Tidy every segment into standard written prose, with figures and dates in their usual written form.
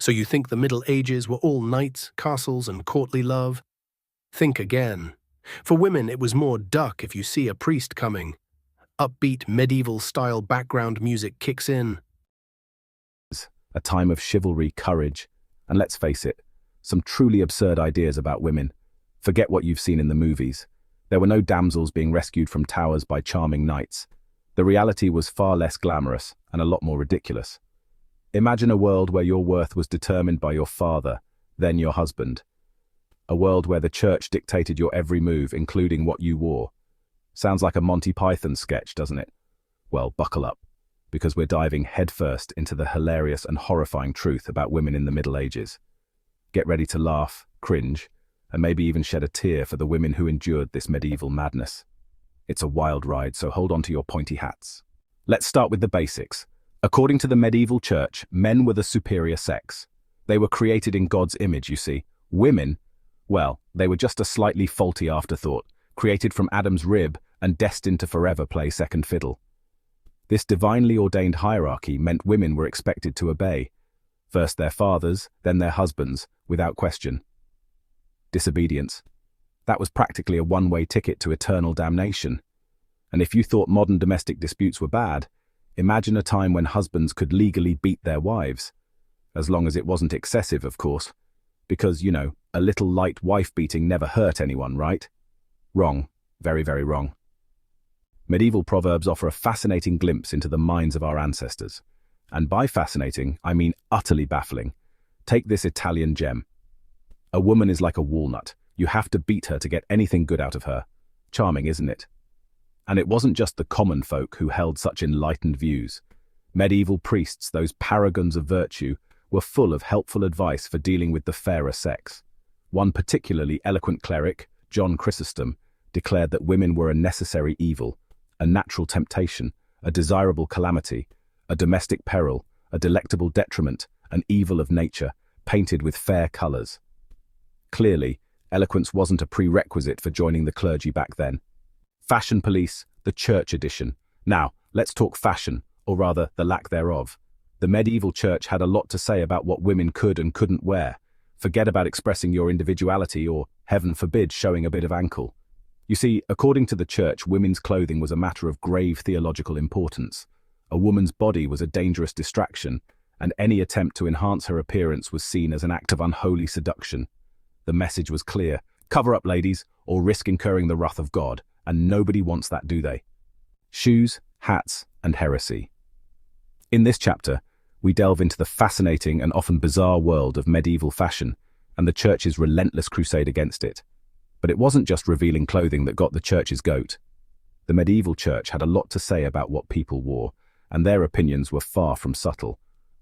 So you think the Middle Ages were all knights, castles, and courtly love? Think again. For women, it was more duck if you see a priest coming. Upbeat medieval-style background music kicks in. A time of chivalry, courage, and let's face it, some truly absurd ideas about women. Forget what you've seen in the movies. There were no damsels being rescued from towers by charming knights. The reality was far less glamorous and a lot more ridiculous. Imagine a world where your worth was determined by your father, then your husband. A world where the church dictated your every move, including what you wore. Sounds like a Monty Python sketch, doesn't it? Well, buckle up, because we're diving headfirst into the hilarious and horrifying truth about women in the Middle Ages. Get ready to laugh, cringe, and maybe even shed a tear for the women who endured this medieval madness. It's a wild ride, so hold on to your pointy hats. Let's start with the basics. According to the medieval church, men were the superior sex. They were created in God's image, you see. Women, well, they were just a slightly faulty afterthought, created from Adam's rib and destined to forever play second fiddle. This divinely ordained hierarchy meant women were expected to obey. First their fathers, then their husbands, without question. Disobedience. That was practically a one-way ticket to eternal damnation. And if you thought modern domestic disputes were bad, imagine a time when husbands could legally beat their wives. As long as it wasn't excessive, of course. Because, you know, a little light wife-beating never hurt anyone, right? Wrong. Very, very wrong. Medieval proverbs offer a fascinating glimpse into the minds of our ancestors. And by fascinating, I mean utterly baffling. Take this Italian gem. A woman is like a walnut. You have to beat her to get anything good out of her. Charming, isn't it? And it wasn't just the common folk who held such enlightened views. Medieval priests, those paragons of virtue, were full of helpful advice for dealing with the fairer sex. One particularly eloquent cleric, John Chrysostom, declared that women were a necessary evil, a natural temptation, a desirable calamity, a domestic peril, a delectable detriment, an evil of nature, painted with fair colours. Clearly, eloquence wasn't a prerequisite for joining the clergy back then. Fashion police, the church edition. Now, let's talk fashion, or rather, the lack thereof. The medieval church had a lot to say about what women could and couldn't wear. Forget about expressing your individuality or, heaven forbid, showing a bit of ankle. You see, according to the church, women's clothing was a matter of grave theological importance. A woman's body was a dangerous distraction, and any attempt to enhance her appearance was seen as an act of unholy seduction. The message was clear: cover up, ladies, or risk incurring the wrath of God, and nobody wants that, do they? Shoes, hats, and heresy. In this chapter, we delve into the fascinating and often bizarre world of medieval fashion and the church's relentless crusade against it. But it wasn't just revealing clothing that got the church's goat. The medieval church had a lot to say about what people wore, and their opinions were far from subtle.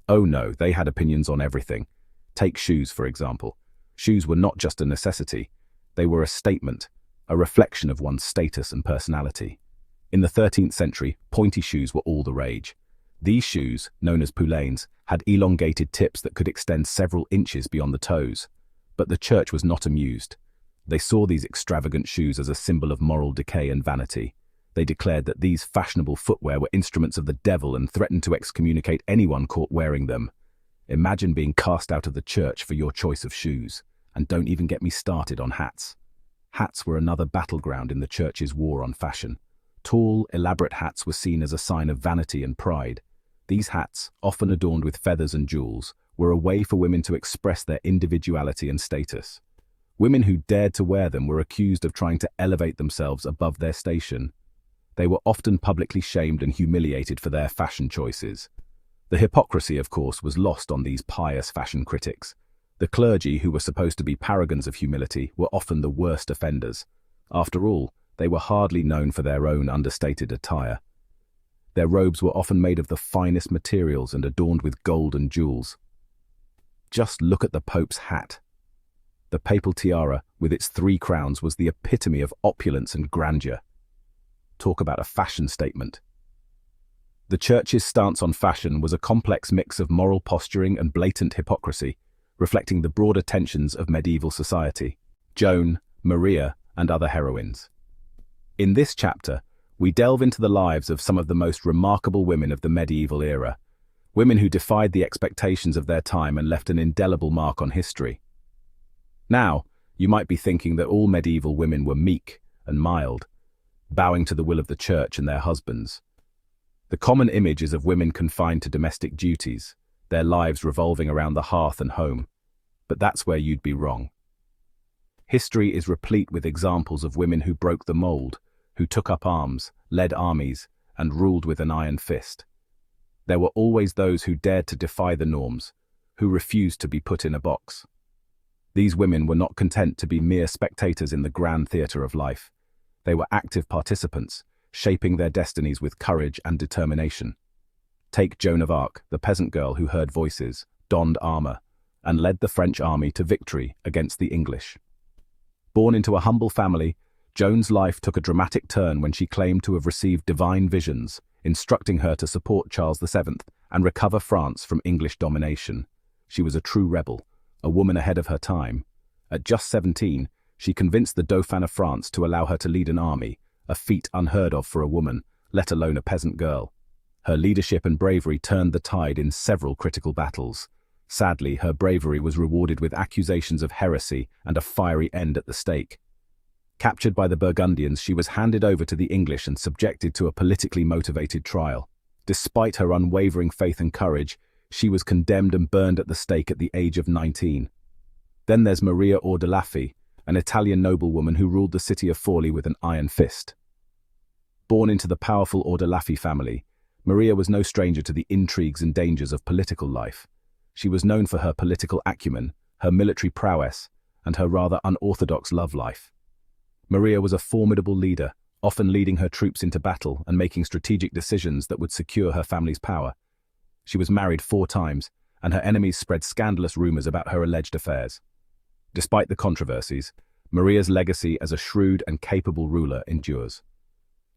Oh no, they had opinions on everything. Take shoes, for example. Shoes were not just a necessity. They were a statement, a reflection of one's status and personality. In the 13th century, pointy shoes were all the rage. These shoes, known as poulaines, had elongated tips that could extend several inches beyond the toes. But the church was not amused. They saw these extravagant shoes as a symbol of moral decay and vanity. They declared that these fashionable footwear were instruments of the devil and threatened to excommunicate anyone caught wearing them. Imagine being cast out of the church for your choice of shoes. And don't even get me started on hats. Hats were another battleground in the church's war on fashion. Tall, elaborate hats were seen as a sign of vanity and pride. These hats, often adorned with feathers and jewels, were a way for women to express their individuality and status. Women who dared to wear them were accused of trying to elevate themselves above their station. They were often publicly shamed and humiliated for their fashion choices. The hypocrisy, of course, was lost on these pious fashion critics. The clergy, who were supposed to be paragons of humility, were often the worst offenders. After all, they were hardly known for their own understated attire. Their robes were often made of the finest materials and adorned with gold and jewels. Just look at the Pope's hat. The papal tiara, with its 3 crowns, was the epitome of opulence and grandeur. Talk about a fashion statement. The church's stance on fashion was a complex mix of moral posturing and blatant hypocrisy, reflecting the broader tensions of medieval society. Joan, Maria, and other heroines. In this chapter, we delve into the lives of some of the most remarkable women of the medieval era. women who defied the expectations of their time and left an indelible mark on history. Now, you might be thinking that all medieval women were meek and mild, bowing to the will of the church and their husbands. The common image is of women confined to domestic duties, their lives revolving around the hearth and home. But that's where you'd be wrong. History is replete with examples of women who broke the mold, who took up arms, led armies, and ruled with an iron fist. There were always those who dared to defy the norms, who refused to be put in a box. These women were not content to be mere spectators in the grand theatre of life. They were active participants, shaping their destinies with courage and determination. Take Joan of Arc, the peasant girl who heard voices, donned armor, and led the French army to victory against the English. Born into a humble family, Joan's life took a dramatic turn when she claimed to have received divine visions, instructing her to support Charles VII and recover France from English domination. She was a true rebel, a woman ahead of her time. At just 17, she convinced the Dauphin of France to allow her to lead an army, a feat unheard of for a woman, let alone a peasant girl. Her leadership and bravery turned the tide in several critical battles. Sadly, her bravery was rewarded with accusations of heresy and a fiery end at the stake. Captured by the Burgundians, she was handed over to the English and subjected to a politically motivated trial. Despite her unwavering faith and courage, she was condemned and burned at the stake at the age of 19. Then there's Maria Ordelaffi, an Italian noblewoman who ruled the city of Forli with an iron fist. Born into the powerful Ordelaffi family, Maria was no stranger to the intrigues and dangers of political life. She was known for her political acumen, her military prowess, and her rather unorthodox love life. Maria was a formidable leader, often leading her troops into battle and making strategic decisions that would secure her family's power. She was married 4 times, and her enemies spread scandalous rumors about her alleged affairs. Despite the controversies, Maria's legacy as a shrewd and capable ruler endures.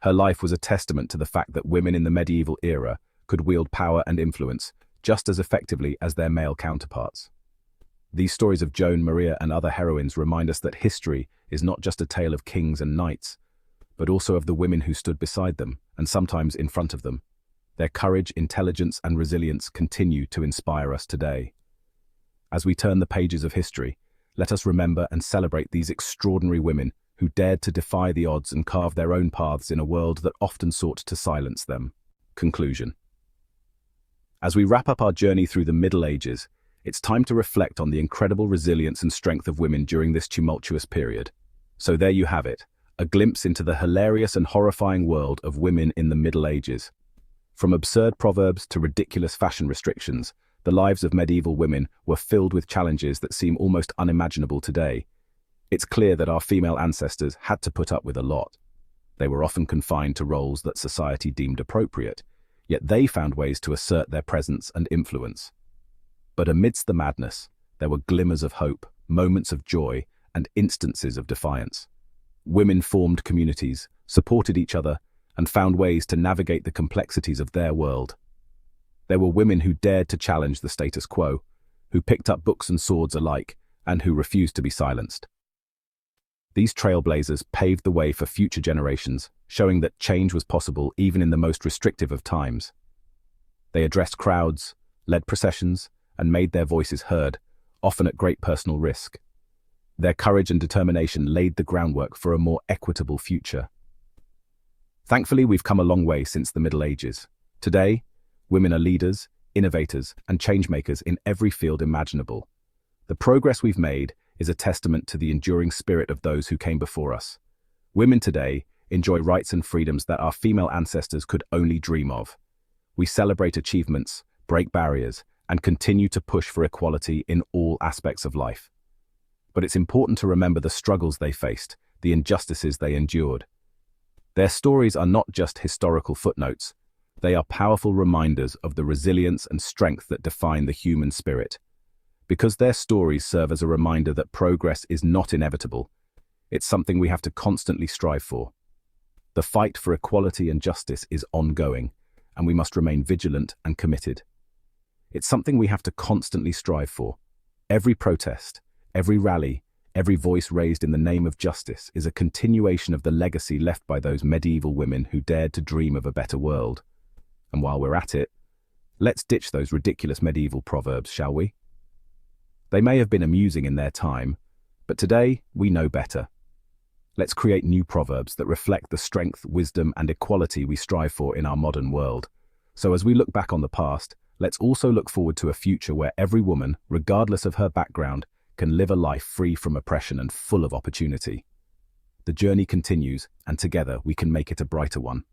Her life was a testament to the fact that women in the medieval era could wield power and influence just as effectively as their male counterparts. These stories of Joan, Maria, and other heroines remind us that history is not just a tale of kings and knights, but also of the women who stood beside them, and sometimes in front of them. Their courage, intelligence, and resilience continue to inspire us today. As we turn the pages of history, let us remember and celebrate these extraordinary women who dared to defy the odds and carve their own paths in a world that often sought to silence them. Conclusion. As we wrap up our journey through the Middle Ages, it's time to reflect on the incredible resilience and strength of women during this tumultuous period. So there you have it, a glimpse into the hilarious and horrifying world of women in the Middle Ages. From absurd proverbs to ridiculous fashion restrictions, the lives of medieval women were filled with challenges that seem almost unimaginable today. It's clear that our female ancestors had to put up with a lot. They were often confined to roles that society deemed appropriate, yet they found ways to assert their presence and influence. But amidst the madness, there were glimmers of hope, moments of joy, and instances of defiance. Women formed communities, supported each other, and found ways to navigate the complexities of their world. There were women who dared to challenge the status quo, who picked up books and swords alike, and who refused to be silenced. These trailblazers paved the way for future generations, showing that change was possible even in the most restrictive of times. They addressed crowds, led processions, and made their voices heard, often at great personal risk. Their courage and determination laid the groundwork for a more equitable future. Thankfully, we've come a long way since the Middle Ages. Today, women are leaders, innovators, and changemakers in every field imaginable. The progress we've made is a testament to the enduring spirit of those who came before us. Women today enjoy rights and freedoms that our female ancestors could only dream of. We celebrate achievements, break barriers, and continue to push for equality in all aspects of life. But it's important to remember the struggles they faced, the injustices they endured. Their stories are not just historical footnotes. They are powerful reminders of the resilience and strength that define the human spirit. Because their stories serve as a reminder that progress is not inevitable, it's something we have to constantly strive for. The fight for equality and justice is ongoing, and we must remain vigilant and committed. It's something we have to constantly strive for. Every protest, every rally, every voice raised in the name of justice is a continuation of the legacy left by those medieval women who dared to dream of a better world. And while we're at it, Let's ditch those ridiculous medieval proverbs, shall we? They may have been amusing in their time, but today we know better. Let's create new proverbs that reflect the strength, wisdom, and equality we strive for in our modern world. So as we look back on the past, let's also look forward to a future where every woman, regardless of her background, can live a life free from oppression and full of opportunity. The journey continues, and together we can make it a brighter one.